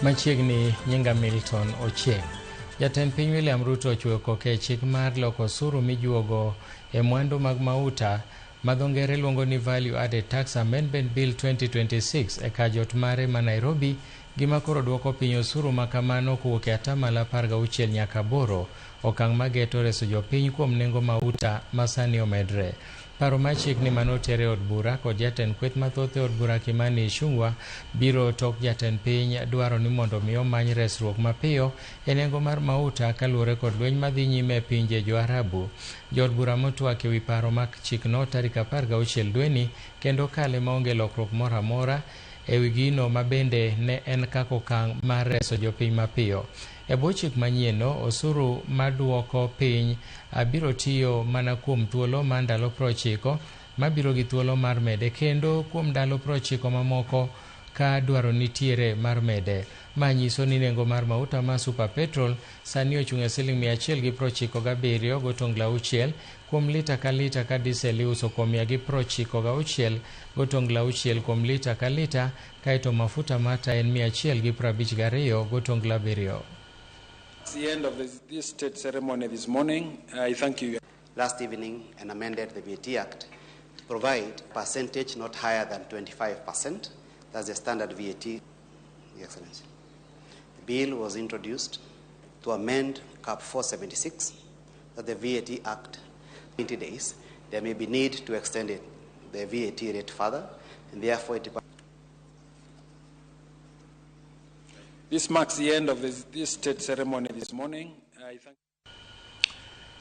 Machiegni nyinga Milton Ochieng. Jatend piny William Ruto ochweyo koke chik mar loko osuru mijuogo e mwandu mag mauta ma dho ngere luongo ni Value Added Tax Amendment Bill 2026 e kajot mare ma Nairobi, gima koro duoko piny osuru ma kamano kowuok e 16% nyaka 8%, okang' mageto reso jopiny kuom nengo mauta ma sani omedre. Paro machiegni manotere od bura kod jatend kweth mathoth e od bura Kimani Ichung'wa biro tok jatend piny dwaro ni mondo mi omany resruok mapiyo e nengo mar mauta kaluwore kod lweny madhi nyime e pinje jo-Arabu. Jood bura motwak e wi paro mar chikno tarik 16 dweni kendo kale maonge lokruok moro amora e wi gino ma bende ne en kaka okang' mar reso jopiny mapiyo. E bwo chik manyienno, osuru maduoko piny biro tiyo mana kuom thuolo mar ndalo 90 mabiro gi thuolo mar mede kendo kuom ndalo 90 mamoko ka dwaro nitiere mar mede. Ma nyiso ni nengo mar mauta ma super petrol sani ochung' e Sh197 gotongla 6 kuom lita ka lita, ka diesel iuso kuom 196 gotongla 6 kuom lita ka lita, kaeto mafuta mata en 152 gotongla 7. It's the end of this state ceremony this morning. I thank you. Last evening, and amended the VAT Act to provide percentage not higher than 25%. That's the standard VAT, Your Excellency. The bill was introduced to amend Cap 476 of the VAT Act 20 days. There may be need to extend it, the VAT rate further, and therefore it. This marks the end of this state ceremony this morning. I thank